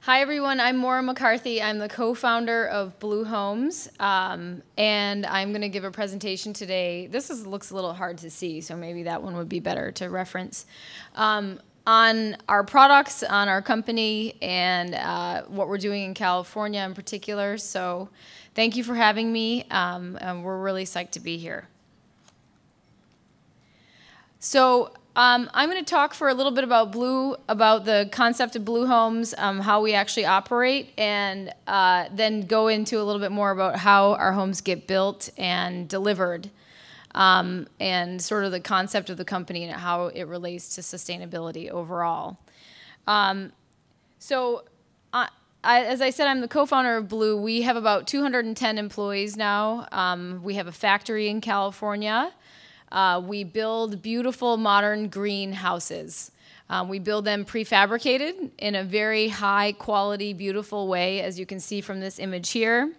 Hi everyone, I'm Maura McCarthy. I'm the co-founder of Blue Homes, and I'm going to give a presentation today. Looks a little hard to see, so maybe that one would be better to reference. On our products, on our company, and what we're doing in California in particular. So thank you for having me, and we're really psyched to be here. So I'm going to talk for a little bit about the concept of Blue Homes, how we actually operate, and then go into a little bit more about how our homes get built and delivered, and sort of the concept of the company and how it relates to sustainability overall. As I said, I'm the co-founder of Blue. We have about 210 employees now. We have a factory in California. We build beautiful, modern, green houses. We build them prefabricated in a very high quality, beautiful way, as you can see from this image here.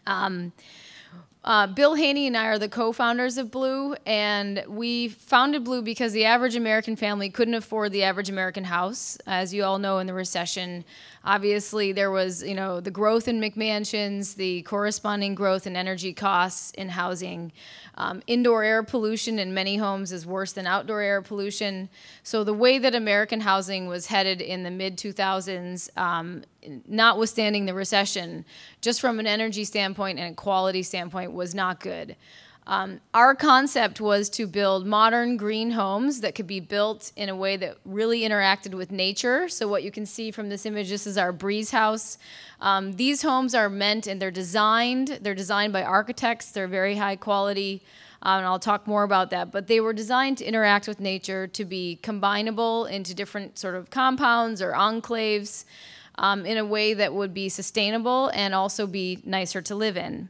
Bill Haney and I are the co-founders of Blue, and we founded Blue because the average American family couldn't afford the average American house. As you all know, in the recession, obviously there was, the growth in McMansions, the corresponding growth in energy costs in housing. Indoor air pollution in many homes is worse than outdoor air pollution. So the way that American housing was headed in the mid-2000s, notwithstanding the recession, just from an energy standpoint and a quality standpoint, was not good. Our concept was to build modern green homes that could be built in a way that really interacted with nature. So what you can see from this image, this is our Breeze House. These homes are meant, and they're designed by architects. They're very high quality, and I'll talk more about that. But they were designed to interact with nature, to be combinable into different sort of compounds or enclaves in a way that would be sustainable and also be nicer to live in.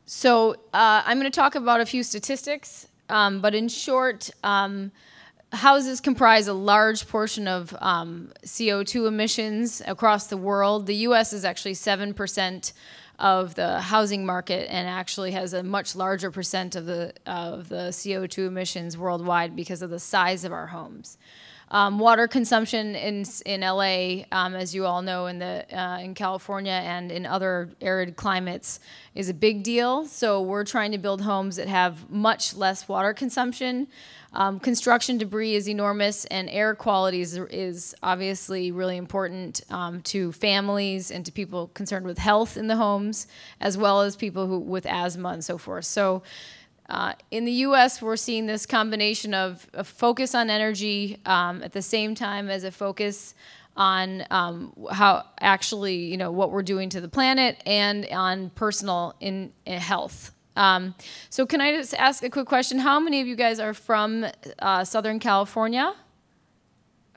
So I'm going to talk about a few statistics, but in short, houses comprise a large portion of CO2 emissions across the world. The U.S. is actually 7% of the housing market and actually has a much larger percent of the CO2 emissions worldwide because of the size of our homes. Water consumption in LA, as you all know, in California and in other arid climates, is a big deal. So we're trying to build homes that have much less water consumption. Construction debris is enormous, and air quality is obviously really important to families and to people concerned with health in the homes, as well as people with asthma and so forth. So in the U.S., we're seeing this combination of a focus on energy at the same time as a focus on how actually, what we're doing to the planet and on personal in health. So can I just ask a quick question? How many of you guys are from Southern California?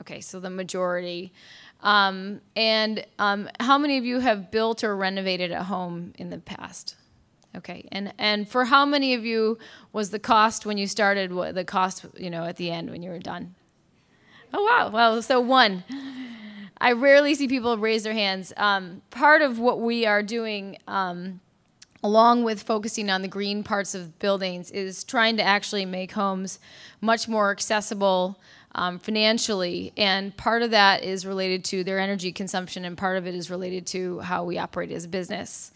Okay, so the majority. How many of you have built or renovated a home in the past? Okay, and for how many of you was the cost when you started, the cost, at the end when you were done? Oh, wow, well, so one. I rarely see people raise their hands. Part of what we are doing, along with focusing on the green parts of buildings, is trying to actually make homes much more accessible financially, and part of that is related to their energy consumption, and part of it is related to how we operate as a business.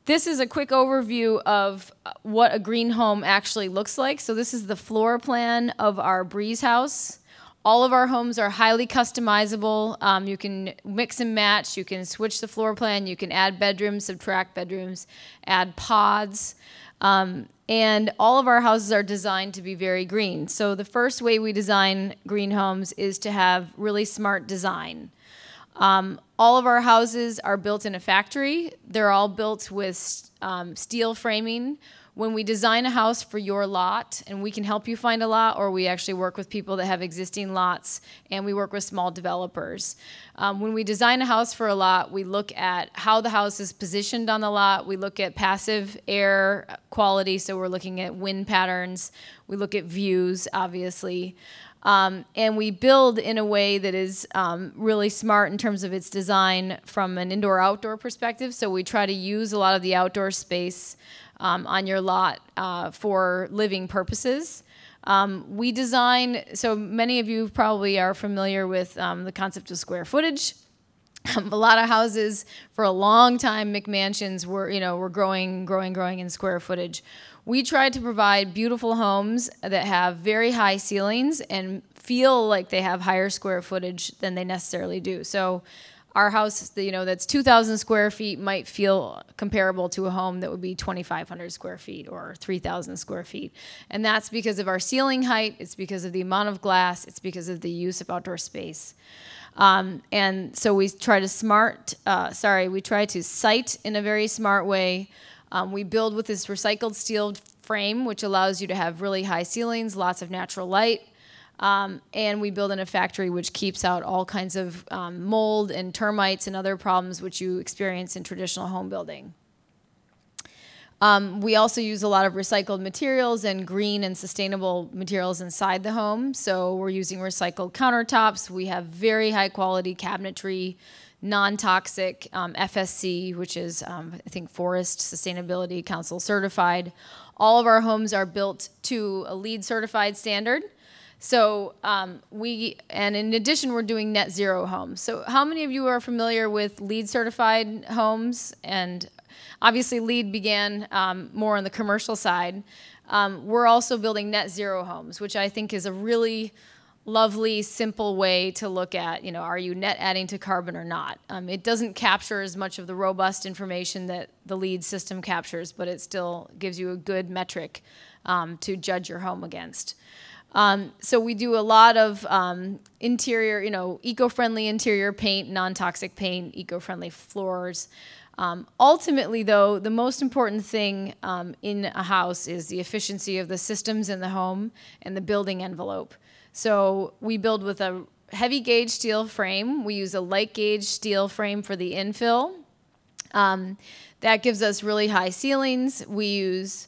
This is a quick overview of what a green home actually looks like. So this is the floor plan of our Breeze House. All of our homes are highly customizable. You can mix and match. You can switch the floor plan. You can add bedrooms, subtract bedrooms, add pods. And all of our houses are designed to be very green. So the first way we design green homes is to have really smart design. All of our houses are built in a factory. They're all built with steel framing. When we design a house for your lot, and we can help you find a lot, or we actually work with people that have existing lots, and we work with small developers. When we design a house for a lot, we look at how the house is positioned on the lot. We look at passive air quality, so we're looking at wind patterns. We look at views, obviously. And we build in a way that is really smart in terms of its design from an indoor-outdoor perspective. So we try to use a lot of the outdoor space on your lot for living purposes. We design, so many of you probably are familiar with the concept of square footage. A lot of houses for a long time, McMansions were growing in square footage. We tried to provide beautiful homes that have very high ceilings and feel like they have higher square footage than they necessarily do. So our house, that's 2,000 square feet might feel comparable to a home that would be 2,500 square feet or 3,000 square feet. And that's because of our ceiling height, it's because of the amount of glass, it's because of the use of outdoor space. And so we try to site in a very smart way. We build with this recycled steel frame, which allows you to have really high ceilings, lots of natural light. And we build in a factory which keeps out all kinds of mold and termites and other problems which you experience in traditional home building. We also use a lot of recycled materials and green and sustainable materials inside the home. So we're using recycled countertops. We have very high quality cabinetry, non-toxic FSC, which is, I think, Forest Sustainability Council certified. All of our homes are built to a LEED certified standard. So and in addition, we're doing net zero homes. So how many of you are familiar with LEED certified homes? And obviously, LEED began more on the commercial side. We're also building net zero homes, which I think is a really lovely, simple way to look at, are you net adding to carbon or not? It doesn't capture as much of the robust information that the LEED system captures, but it still gives you a good metric to judge your home against. So we do a lot of interior, eco-friendly interior paint, non-toxic paint, eco-friendly floors. Ultimately, though, the most important thing in a house is the efficiency of the systems in the home and the building envelope. So we build with a heavy gauge steel frame. We use a light gauge steel frame for the infill. That gives us really high ceilings. We use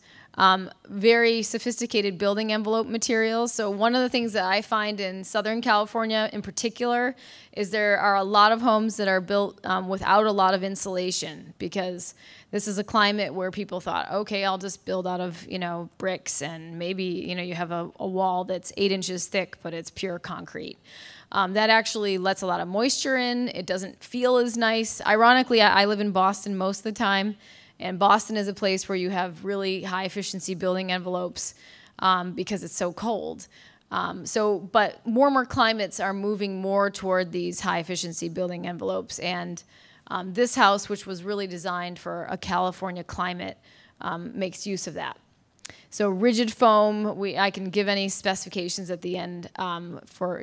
very sophisticated building envelope materials. So one of the things that I find in Southern California in particular is there are a lot of homes that are built without a lot of insulation, because this is a climate where people thought, okay, I'll just build out of, bricks, and maybe, you have a wall that's 8 inches thick, but it's pure concrete. That actually lets a lot of moisture in. It doesn't feel as nice. Ironically, I live in Boston most of the time. And Boston is a place where you have really high efficiency building envelopes because it's so cold. But warmer climates are moving more toward these high efficiency building envelopes. And this house, which was really designed for a California climate, makes use of that. So rigid foam, I can give any specifications at the end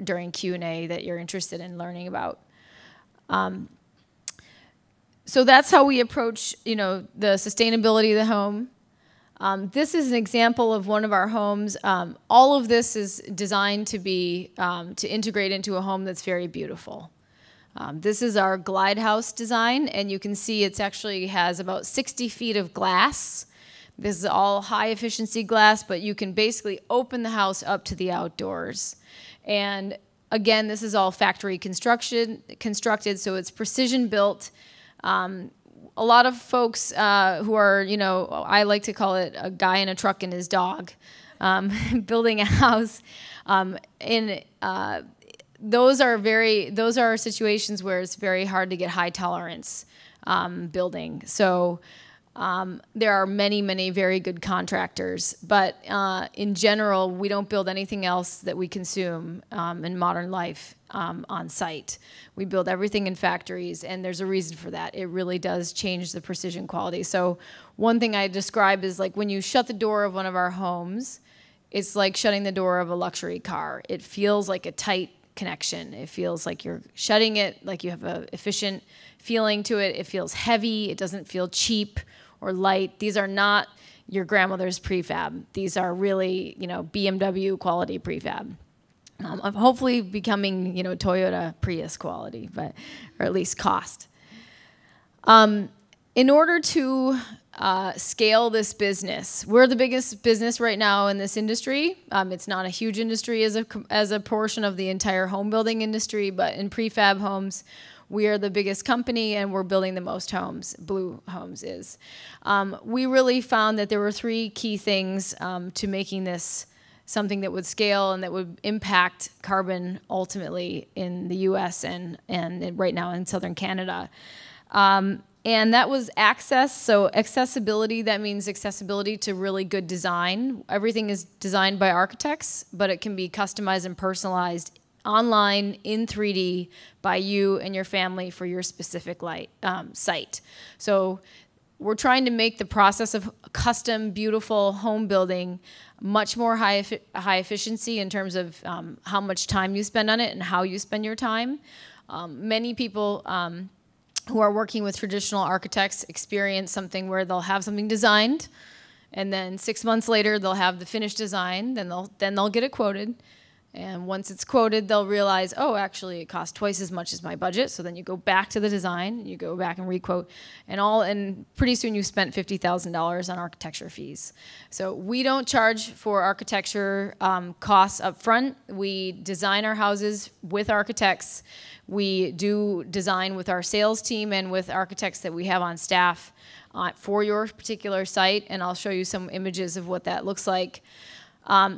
during Q&A that you're interested in learning about. So that's how we approach, the sustainability of the home. This is an example of one of our homes. All of this is designed to be to integrate into a home that's very beautiful. This is our glide house design, and you can see it actually has about 60 feet of glass. This is all high efficiency glass, but you can basically open the house up to the outdoors. And again, this is all factory constructed, so it's precision built. A lot of folks who are, I like to call it a guy in a truck and his dog, building a house. Those are situations where it's very hard to get high tolerance building. So there are many, many very good contractors, but in general, we don't build anything else that we consume in modern life on site. We build everything in factories, and there's a reason for that. It really does change the precision quality. So one thing I describe is like when you shut the door of one of our homes, it's like shutting the door of a luxury car. It feels like a tight connection. It feels like you're shutting it, like you have an efficient feeling to it. It feels heavy. It doesn't feel cheap or light. These are not your grandmother's prefab. These are really, BMW quality prefab. Hopefully becoming, Toyota Prius quality, or at least cost. In order to scale this business, we're the biggest business right now in this industry. It's not a huge industry as a portion of the entire home building industry, but in prefab homes, we are the biggest company, and we're building the most homes. Blue Homes is. We really found that there were 3 key things to making this something that would scale and that would impact carbon ultimately in the U.S. and right now in southern Canada. And that was access, so accessibility, that means accessibility to really good design. Everything is designed by architects, but it can be customized and personalized online in 3D by you and your family for your specific site. So we're trying to make the process of custom, beautiful home building much more high efficiency in terms of how much time you spend on it and how you spend your time. Many people who are working with traditional architects experience something where they'll have something designed, and then 6 months later they'll have the finished design, then they'll get it quoted. And once it's quoted, they'll realize, oh, actually, it costs twice as much as my budget. So then you go back to the design, and you go back and requote, and pretty soon you've spent $50,000 on architecture fees. So we don't charge for architecture costs up front. We design our houses with architects. We do design with our sales team and with architects that we have on staff for your particular site. And I'll show you some images of what that looks like.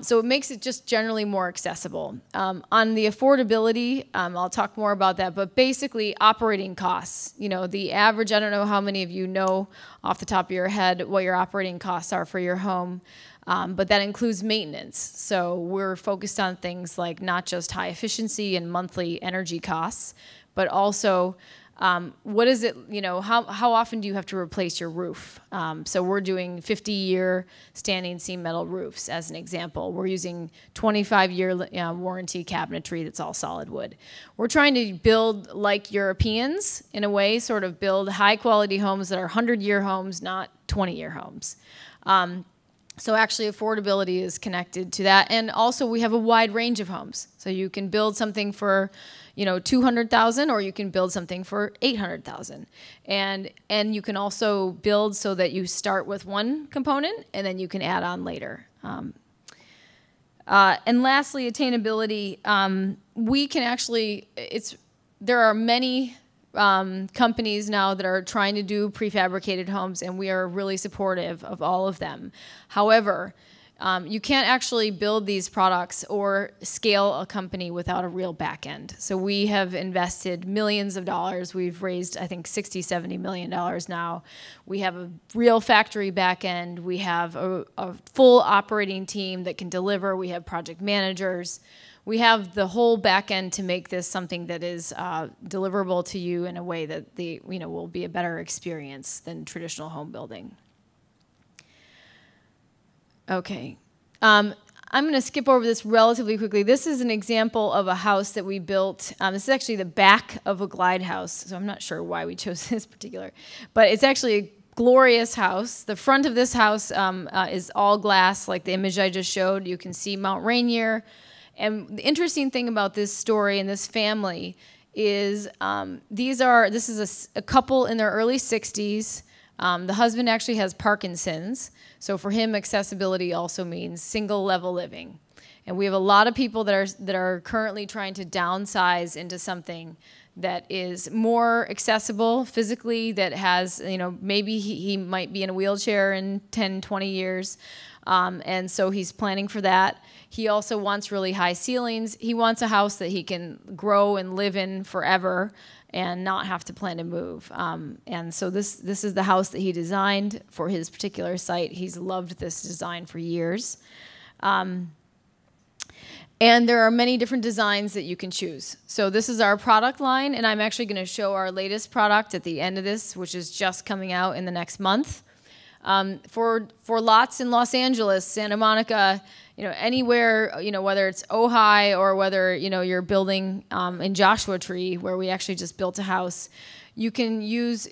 So it makes it just generally more accessible. On the affordability, I'll talk more about that, but basically operating costs. You know, the average, I don't know how many of you know off the top of your head what your operating costs are for your home, but that includes maintenance. So we're focused on things like not just high efficiency and monthly energy costs, but also what is it, you know, how often do you have to replace your roof? So we're doing 50-year standing seam metal roofs as an example. We're using 25-year warranty cabinetry that's all solid wood. We're trying to build like Europeans in a way, sort of build high-quality homes that are 100-year homes, not 20-year homes. So actually affordability is connected to that. And also we have a wide range of homes. So you can build something for, you know, $200,000, or you can build something for $800,000. And you can also build so that you start with one component and then you can add on later. And lastly, attainability. We can actually, there are many companies now that are trying to do prefabricated homes, and we are really supportive of all of them. However, you can't actually build these products or scale a company without a real back end. So we have invested millions of dollars. We've raised, I think, $60–70 million now. We have a real factory back end. We have a full operating team that can deliver. We have project managers. We have the whole back end to make this something that is deliverable to you in a way that will be a better experience than traditional home building. Okay. I'm going to skip over this relatively quickly. This is an example of a house that we built. This is actually the back of a glide house, so I'm not sure why we chose this particular. But it's actually a glorious house. The front of this house is all glass, like the image I just showed. You can see Mount Rainier. And the interesting thing about this story and this family is this is a couple in their early 60s. The husband actually has Parkinson's, so for him, accessibility also means single-level living. And we have a lot of people that are currently trying to downsize into something that is more accessible physically, that has, you know, maybe he might be in a wheelchair in 10, 20 years, and so he's planning for that. He also wants really high ceilings. He wants a house that he can grow and live in forever and not have to plan to move. And so this is the house that he designed for his particular site. He's loved this design for years. And there are many different designs that you can choose. So this is our product line, and I'm actually going to show our latest product at the end of this, which is just coming out in the next month. For lots in Los Angeles, Santa Monica, you know, anywhere, you know, whether it's Ojai or whether, you know, you're building in Joshua Tree, where we actually just built a house, you can use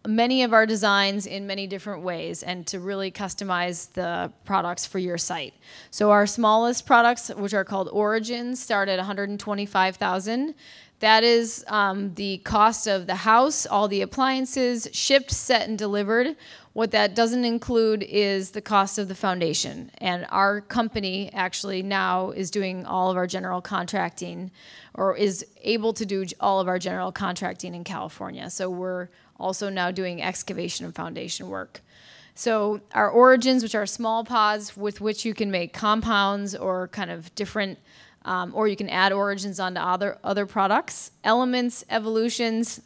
many of our designs in many different ways and to really customize the products for your site. So our smallest products, which are called Origins, start at $125,000. That is the cost of the house, all the appliances, shipped, set, and delivered. What that doesn't include is the cost of the foundation. And our company actually now is doing all of our general contracting, or is able to do all of our general contracting in California. So we're also now doing excavation and foundation work. So our origins, which are small pods with which you can make compounds or kind of different, or you can add origins onto other products. Elements, evolutions,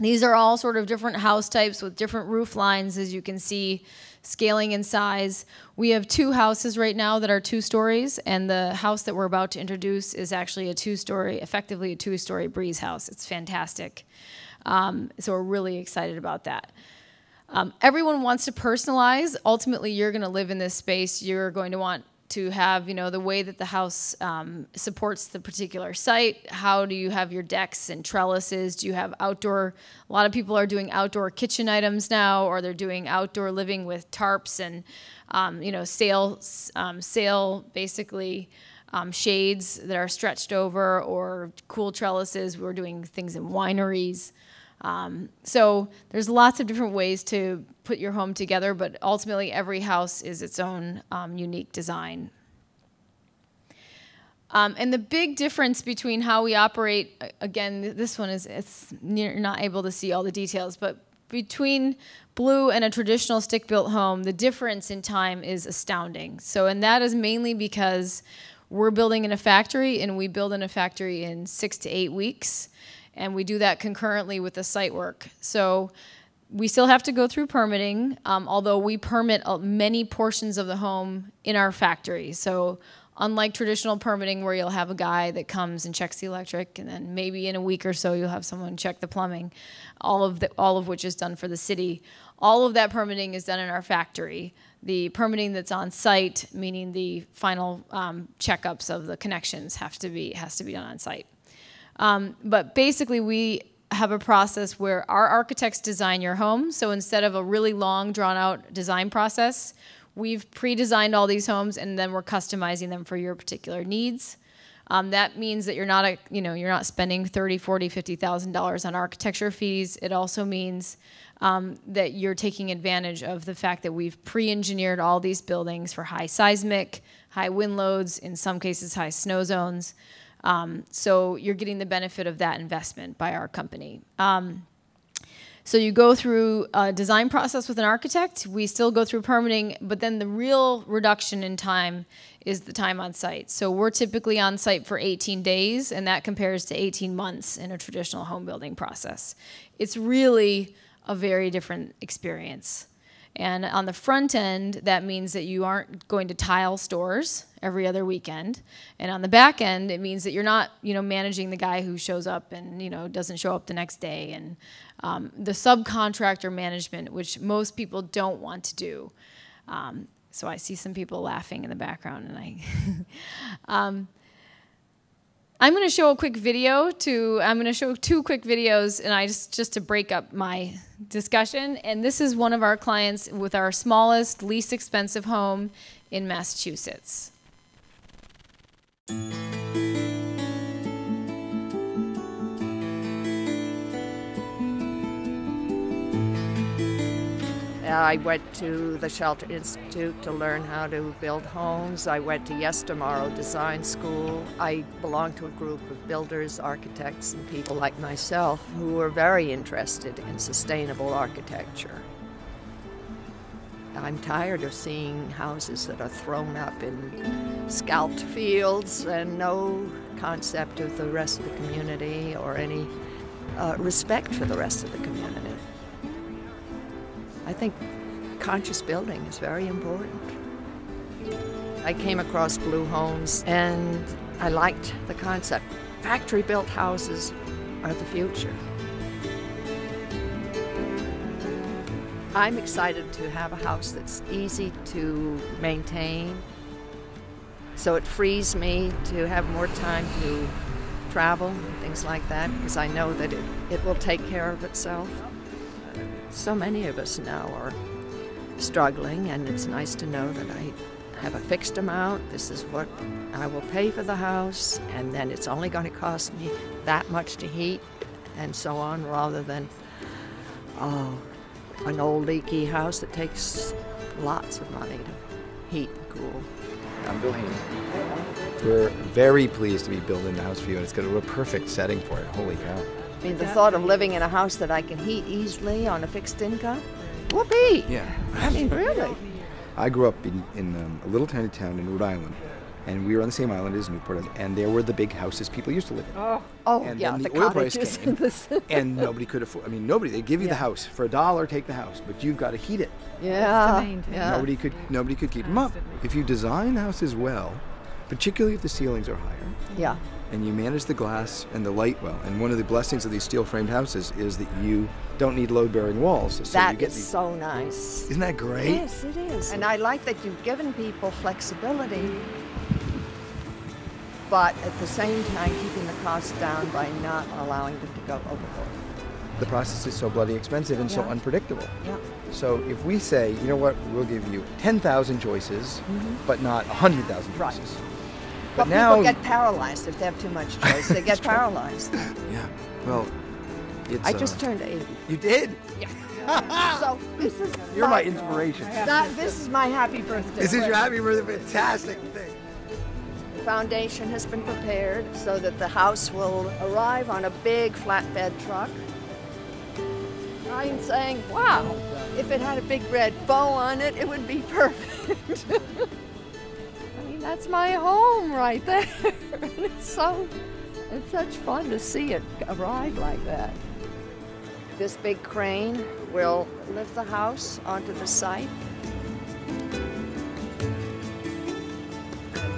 these are all sort of different house types with different roof lines, as you can see, scaling in size. We have 2 houses right now that are 2 stories, and the house that we're about to introduce is actually a 2-story, effectively a 2-story breeze house. It's fantastic. So we're really excited about that. Everyone wants to personalize. Ultimately, you're going to live in this space. You're going to want to have, the way that the house supports the particular site. How do you have your decks and trellises? Do you have outdoor? A lot of people are doing outdoor kitchen items now, or they're doing outdoor living with tarps and, sail basically shades that are stretched over, or cool trellises. We're doing things in wineries. So there's lots of different ways to put your home together, but ultimately every house is its own unique design. And the big difference between how we operate, again, this one you're not able to see all the details, but between Blue and a traditional stick-built home, the difference in time is astounding. So, and that is mainly because we're building in a factory, and we build in a factory in 6 to 8 weeks. And we do that concurrently with the site work. So we still have to go through permitting, although we permit many portions of the home in our factory. So unlike traditional permitting, where you'll have a guy that comes and checks the electric, and then maybe in a week or so you'll have someone check the plumbing, all of which is done for the city. All of that permitting is done in our factory. The permitting that's on site, meaning the final checkups of the connections, has to be done on site. But basically, we have a process where our architects design your home. So instead of a really long, drawn-out design process, we've pre-designed all these homes, and then we're customizing them for your particular needs. That means that you're not spending $30,000, $40,000, $50,000 on architecture fees. It also means that you're taking advantage of the fact that we've pre-engineered all these buildings for high seismic, high wind loads, in some cases high snow zones. So you're getting the benefit of that investment by our company. So you go through a design process with an architect. We still go through permitting, but then the real reduction in time is the time on site. So we're typically on site for 18 days, and that compares to 18 months in a traditional home building process. It's really a very different experience. And on the front end, that means that you aren't going to tile stores every other weekend. And on the back end, it means that you're not, managing the guy who shows up and, doesn't show up the next day. And the subcontractor management, which most people don't want to do. So I see some people laughing in the background, and I'm going to show a quick video I'm going to show 2 quick videos, and just to break up my discussion. And this is one of our clients with our smallest, least expensive home in Massachusetts. I went to the Shelter Institute to learn how to build homes. I went to Yes Tomorrow Design School. I belong to a group of builders, architects, and people like myself who are very interested in sustainable architecture. I'm tired of seeing houses that are thrown up in scalped fields and no concept of the rest of the community or any respect for the rest of the community. I think conscious building is very important. I came across Blue Homes and I liked the concept. Factory-built houses are the future. I'm excited to have a house that's easy to maintain, so it frees me to have more time to travel and things like that, because I know that it will take care of itself. So many of us now are struggling, and it's nice to know that I have a fixed amount. This is what I will pay for the house, and then it's only going to cost me that much to heat and so on, rather than an old leaky house that takes lots of money to heat and cool. I'm building. We're very pleased to be building the house for you, and it's got a perfect setting for it. Holy cow. I mean, the thought of living in a house that I can heat easily on a fixed income, Whoopee! Yeah. I mean, really? I grew up in a little tiny town in Rhode Island, and we were on the same island as Newport, and there were the big houses people used to live in. Oh, And yeah, then the oil price cottages. came, and nobody could afford. I mean, nobody. They give you the Yeah. house for $1, take the house, but you've got to heat it. Yeah, yeah. Nobody could keep them up. If you design houses well, particularly if the ceilings are higher, Yeah. and you manage the glass and the light well, and one of the blessings of these steel-framed houses is that you don't need load-bearing walls. So you That get is these. so nice. Isn't that great? Yes, it is. And I like that you've given people flexibility, but at the same time keeping the cost down by not allowing them to go overboard. The process is so bloody expensive and so Yeah. unpredictable. Yeah. So if we say, you know what, we'll give you 10,000 choices, but not 100,000 Right. choices. But now, people get paralyzed if they have too much choice. They get paralyzed. yeah, well, it's. I just turned 80. You did. So this is You're my inspiration. This is my happy birthday. This is your happy birthday, fantastic thing. The foundation has been prepared so that the house will arrive on a big flatbed truck. I'm saying, wow, if it had a big red bow on it, it would be perfect. I mean, that's my home right there. It's such fun to see it arrive like that. This big crane will lift the house onto the site,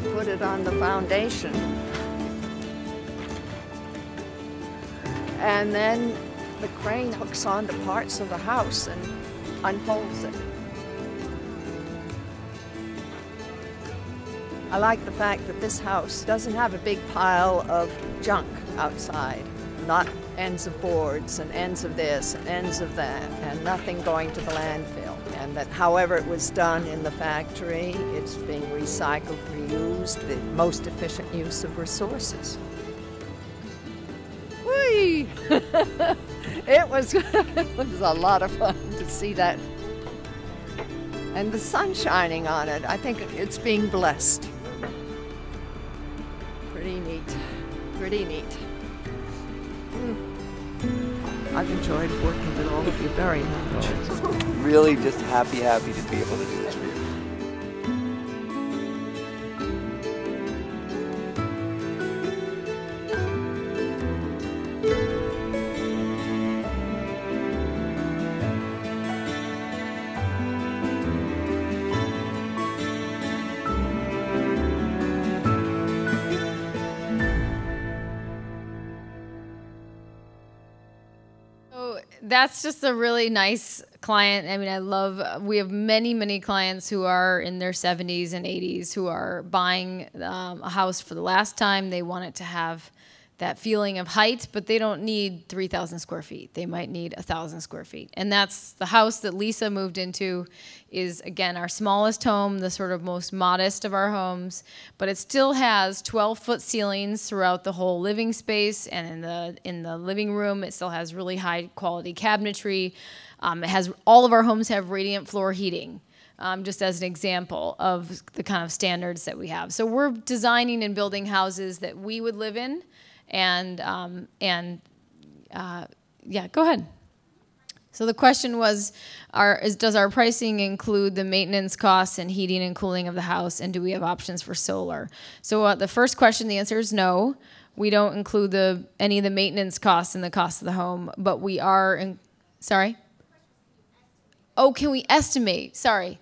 put it on the foundation, and then the crane hooks on to parts of the house and unfolds it. I like the fact that this house doesn't have a big pile of junk outside, not ends of boards and ends of this and ends of that, and nothing going to the landfill. And that however it was done in the factory, it's being recycled, reused, the most efficient use of resources. Whee! It was a lot of fun to see that. And the sun shining on it, I think it's being blessed. Pretty neat, pretty neat. I've enjoyed working with all of you very much. Really just happy to be able to do this for you. That's just a really nice client. I mean, we have many clients who are in their 70s and 80s who are buying a house for the last time. They want it to have that feeling of height, but they don't need 3,000 square feet. They might need 1,000 square feet. And that's the house that Lisa moved into is, again, our smallest home, the sort of most modest of our homes, but it still has 12-foot ceilings throughout the whole living space, and in the living room, it still has really high quality cabinetry. All of our homes have radiant floor heating. Just as an example of the kind of standards that we have. So we're designing and building houses that we would live in. Yeah, go ahead. So the question was, does our pricing include the maintenance costs and heating and cooling of the house, and do we have options for solar? So the first question, the answer is no. We don't include any of the maintenance costs in the cost of the home, but we are, sorry? Oh, can we estimate? Sorry,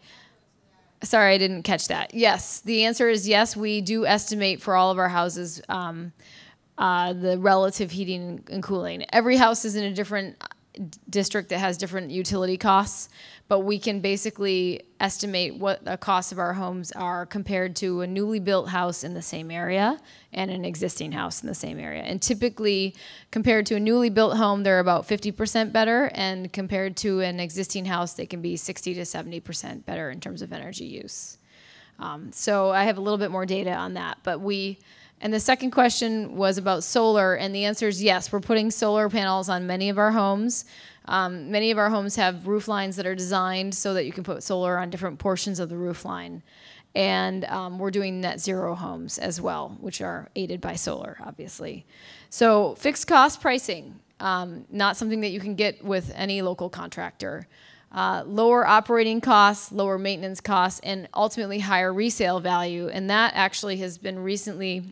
I didn't catch that. Yes, the answer is yes, we do estimate for all of our houses the relative heating and cooling. Every house is in a different district that has different utility costs, but we can basically estimate what the costs of our homes are compared to a newly built house in the same area and an existing house in the same area. And typically, compared to a newly built home, they're about 50% better, and compared to an existing house, they can be 60 to 70% better in terms of energy use. So I have a little bit more data on that, but and the second question was about solar, and the answer is yes. We're putting solar panels on many of our homes. Many of our homes have roof lines that are designed so that you can put solar on different portions of the roof line. And we're doing net zero homes as well, which are aided by solar, obviously. So fixed cost pricing, not something that you can get with any local contractor. lower operating costs, lower maintenance costs, and ultimately higher resale value. And that actually has been recently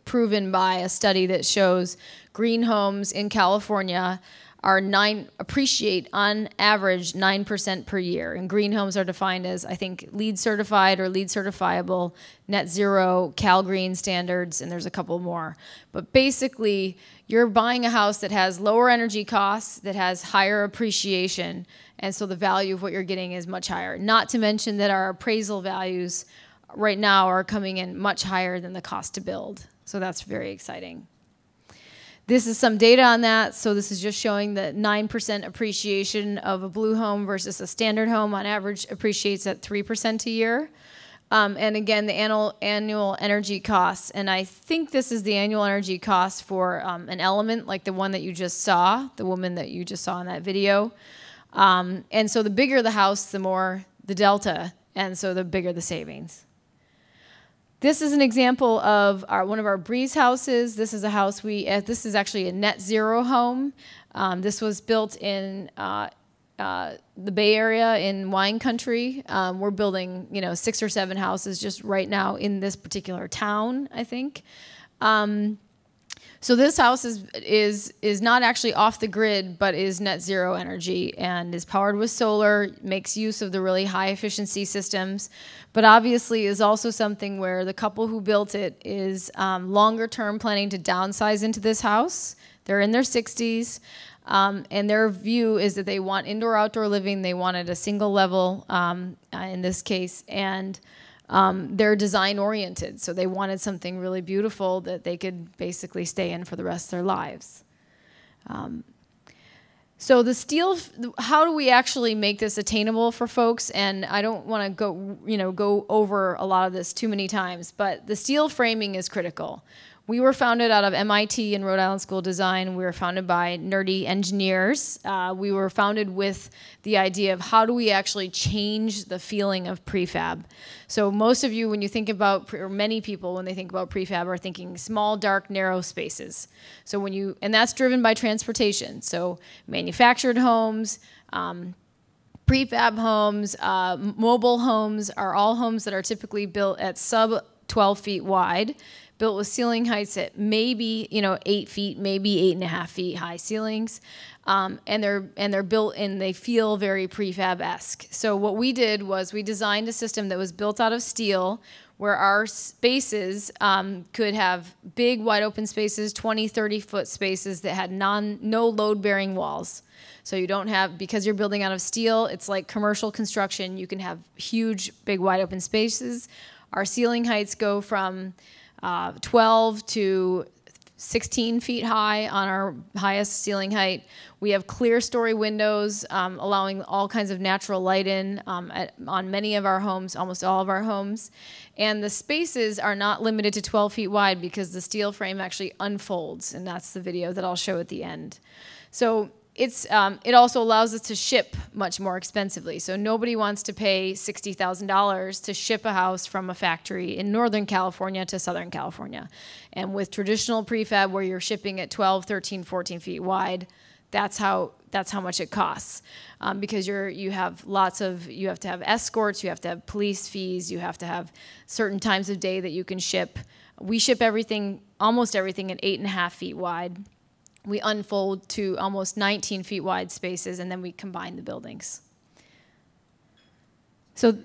proven by a study that shows green homes in California appreciate on average 9% per year. And green homes are defined as, I think, LEED certified or LEED certifiable, net zero, Cal Green standards, and there's a couple more. But basically, you're buying a house that has lower energy costs, that has higher appreciation, and so the value of what you're getting is much higher. Not to mention that our appraisal values right now are coming in much higher than the cost to build. So that's very exciting. This is some data on that. So this is just showing that 9% appreciation of a blue home versus a standard home on average appreciates at 3% a year. And again, the annual energy costs. And I think this is the annual energy cost for an element like the one that you just saw, the woman that you just saw in that video. And so the bigger the house, the more the delta, and so the bigger the savings. This is an example of one of our Breeze houses. This is a house this is actually a net zero home. This was built in the Bay Area in wine country. We're building, 6 or 7 houses just right now in this particular town, I think. So this house is not actually off the grid, but is net zero energy and is powered with solar, makes use of the really high efficiency systems, but obviously is also something where the couple who built it is longer term planning to downsize into this house. They're in their 60s, and their view is that they want indoor-outdoor living. They wanted a single level in this case, and they're design oriented, so they wanted something really beautiful that they could basically stay in for the rest of their lives. So the steel, how do we actually make this attainable for folks? And I don't want to go over a lot of this too many times, but the steel framing is critical. We were founded out of MIT and Rhode Island School of Design. We were founded by nerdy engineers. We were founded with the idea of how do we actually change the feeling of prefab. So most of you, when you think about, or many people, when they think about prefab, are thinking small, dark, narrow spaces. So and that's driven by transportation. So manufactured homes, prefab homes, mobile homes are all homes that are typically built at sub 12 feet wide, built with ceiling heights at maybe 8 feet, maybe 8.5 feet high ceilings, and they're built and they feel very prefab-esque. So what we did was we designed a system that was built out of steel, where our spaces could have big wide open spaces, 20, 30-foot spaces that had no load-bearing walls. So you don't have, because you're building out of steel, it's like commercial construction. You can have huge, big, wide open spaces. Our ceiling heights go from 12 to 16 feet high on our highest ceiling height. We have clear story windows, allowing all kinds of natural light in on many of our homes, almost all of our homes. And the spaces are not limited to 12 feet wide because the steel frame actually unfolds, and that's the video that I'll show at the end. So it also allows us to ship much more expensively. So nobody wants to pay $60,000 to ship a house from a factory in Northern California to Southern California. And with traditional prefab, where you're shipping at 12, 13, 14 feet wide, that's how much it costs. Because you have to have escorts, you have to have police fees, you have to have certain times of day that you can ship. We ship almost everything at 8.5 feet wide. We unfold to almost 19 feet wide spaces, and then we combine the buildings. So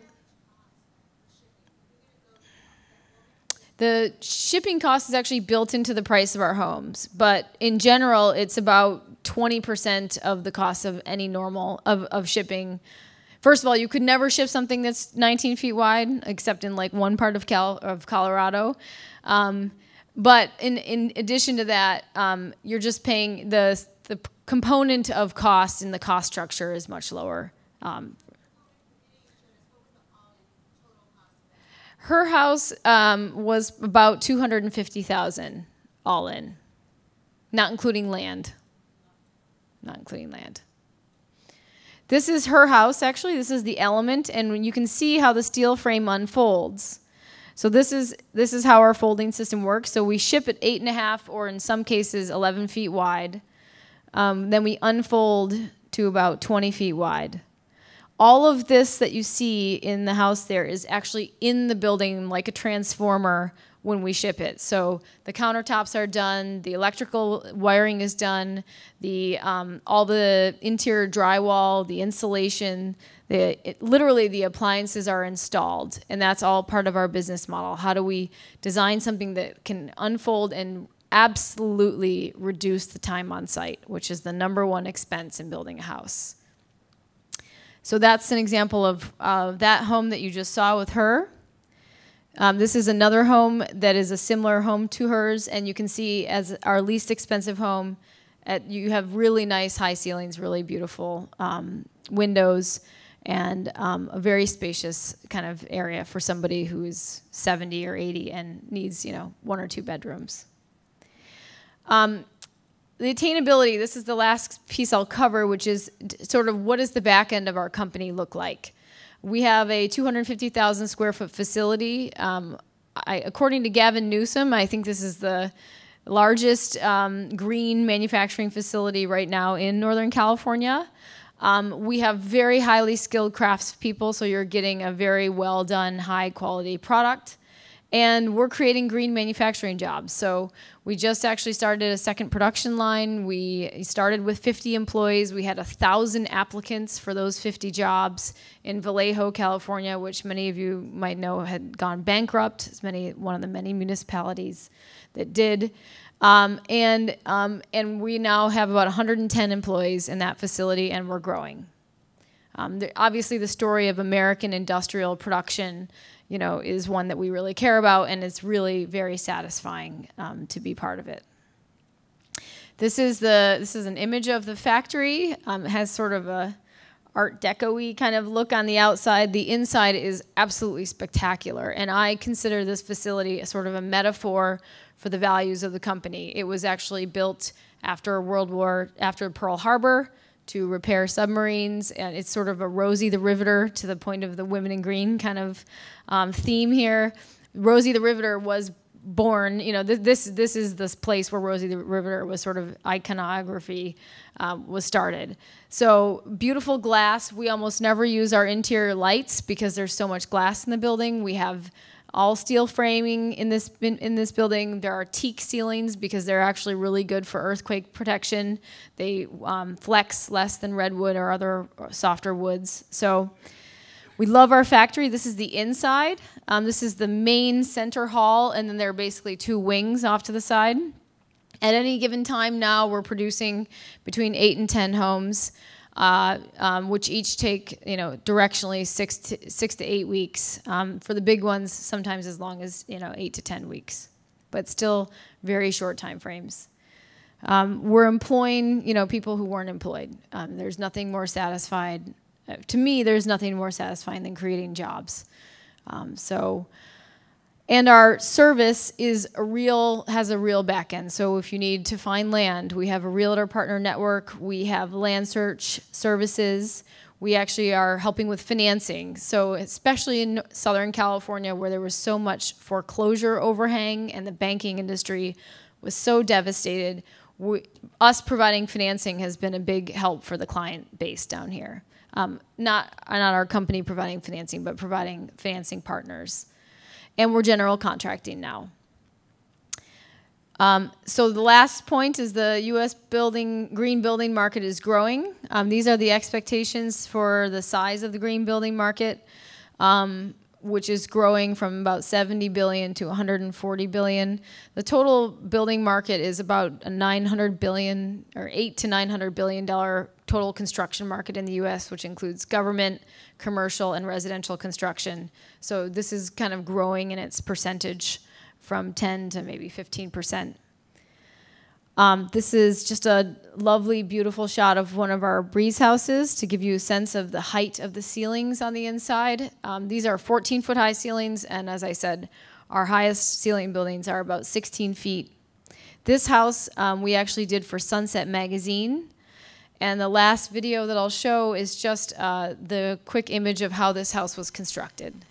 the shipping cost is actually built into the price of our homes, but in general, it's about 20% of the cost of any normal of shipping. First of all, you could never ship something that's 19 feet wide, except in like one part of Colorado. But in addition to that, you're just paying the component of cost in the cost structure is much lower. Her house was about $250,000 all in, not including land. Not including land. This is her house, actually. This is the element, and you can see how the steel frame unfolds. So this is how our folding system works. So we ship at 8.5 or in some cases 11 feet wide. Then we unfold to to about 20 feet wide. All of this that you see in the house there is actually in the building like a transformer when we ship it. So the countertops are done, the electrical wiring is done, all the interior drywall, the insulation, literally the appliances are installed, and that's all part of our business model. How do we design something that can unfold and absolutely reduce the time on site, which is the #1 expense in building a house. So that's an example of that home that you just saw with her. This is another home that is a similar home to hers, and you can see as our least expensive home, you have really nice high ceilings, really beautiful windows, and a very spacious kind of area for somebody who is 70 or 80 and needs, 1 or 2 bedrooms. The attainability, this is the last piece I'll cover, which is sort of what does the back end of our company look like. We have a 250,000 square foot facility. According to Gavin Newsom, I think this is the largest green manufacturing facility right now in Northern California. We have very highly skilled craftspeople, so you're getting a very well done, high quality product. And we're creating green manufacturing jobs. So we just actually started a second production line. We started with 50 employees. We had 1,000 applicants for those 50 jobs in Vallejo, California, which many of you might know had gone bankrupt. It's one of the many municipalities that did. And we now have about 110 employees in that facility, and we're growing. Obviously, the story of American industrial production is one that we really care about, and it's really very satisfying to be part of it. This is an image of the factory. It has sort of a Art Deco-y kind of look on the outside. The inside is absolutely spectacular, and I consider this facility a sort of a metaphor for the values of the company. It was actually built after Pearl Harbor, to repair submarines, and it's sort of a Rosie the Riveter to the point of the Women in Green kind of theme here. Rosie the Riveter was born, this is this place where Rosie the Riveter was sort of iconography was started. So beautiful glass. We almost never use our interior lights because there's so much glass in the building. We have all steel framing in this building. There are teak ceilings because they're actually really good for earthquake protection. They flex less than redwood or other softer woods. So we love our factory. This is the inside. This is the main center hall, and then there are basically 2 wings off to the side. At any given time now, we're producing between 8 and 10 homes. Which each take, directionally 6 to 8 weeks. For the big ones, sometimes as long as, 8 to 10 weeks, but still very short time frames. We're employing, people who weren't employed. There's nothing more satisfied. To me, there's nothing more satisfying than creating jobs. And our service has a real back end. So if you need to find land, we have a realtor partner network. We have land search services. We actually are helping with financing. So especially in Southern California, where there was so much foreclosure overhang and the banking industry was so devastated, us providing financing has been a big help for the client base down here. Not our company providing financing, but providing financing partners. And we're general contracting now. So the last point is the U.S. green building market is growing. These are the expectations for the size of the green building market, which is growing from about 70 billion to 140 billion. The total building market is about a 900 billion or $8 to $900 billion total construction market in the U.S., which includes government, commercial, and residential construction. So this is kind of growing in its percentage from 10 to maybe 15%. This is just a lovely, beautiful shot of one of our breeze houses to give you a sense of the height of the ceilings on the inside. These are 14-foot high ceilings, and as I said, our highest ceiling buildings are about 16 feet. This house we actually did for Sunset Magazine, and the last video that I'll show is just the quick image of how this house was constructed.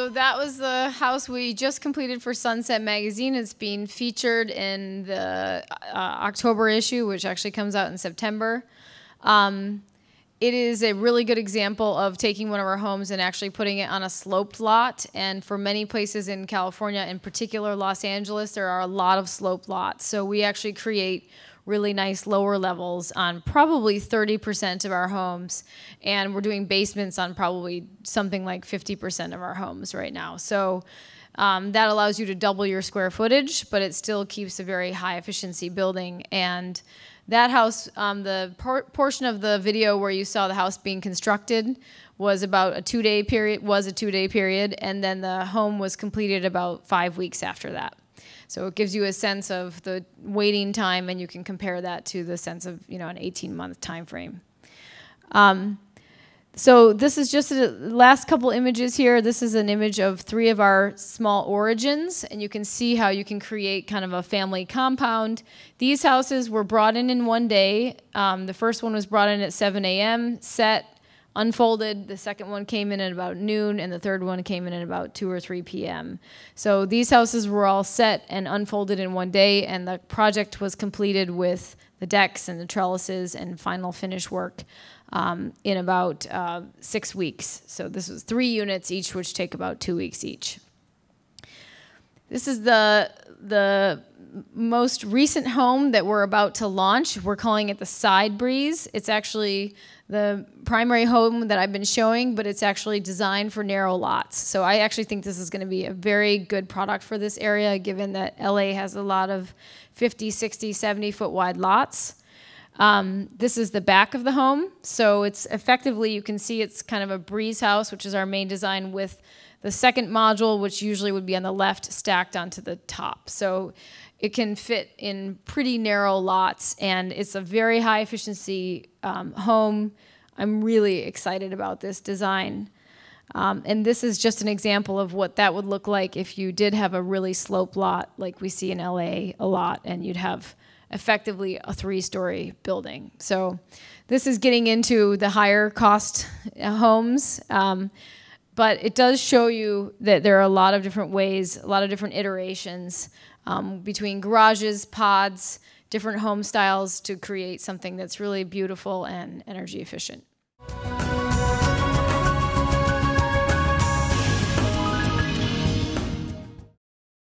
So that was the house we just completed for Sunset Magazine. It's being featured in the October issue, which actually comes out in September. It is a really good example of taking one of our homes and actually putting it on a sloped lot. And for many places in California, in particular Los Angeles, there are a lot of sloped lots. So we actually create really nice lower levels on probably 30% of our homes, and we're doing basements on probably something like 50% of our homes right now. So that allows you to double your square footage, but it still keeps a very high efficiency building. And that house, the portion of the video where you saw the house being constructed was about a 2-day period, and then the home was completed about 5 weeks after that. So it gives you a sense of the waiting time, and you can compare that to the sense of, an 18-month time frame. So this is just the last couple images here. This is an image of 3 of our small origins, and you can see how you can create kind of a family compound. These houses were brought in one day. The first one was brought in at 7 a.m., set, unfolded. The second one came in at about noon, and the third one came in at about 2 or 3 p.m. So these houses were all set and unfolded in one day, and the project was completed with the decks and the trellises and final finish work in about 6 weeks. So this was 3 units each, which take about 2 weeks each. This is the most recent home that we're about to launch. We're calling it the Side Breeze. It's actually the primary home that I've been showing, but it's actually designed for narrow lots. So I actually think this is going to be a very good product for this area, given that LA has a lot of 50, 60, 70-foot wide lots. This is the back of the home. So it's effectively, you can see it's kind of a breeze house, which is our main design, with the second module, which usually would be on the left, stacked onto the top. So it can fit in pretty narrow lots, and it's a very high efficiency home. I'm really excited about this design. And this is just an example of what that would look like if you did have a really sloped lot like we see in LA a lot, and you'd have effectively a 3-story building. So this is getting into the higher cost homes. But it does show you that there are a lot of different ways, a lot of different iterations between garages, pods, different home styles to create something that's really beautiful and energy efficient.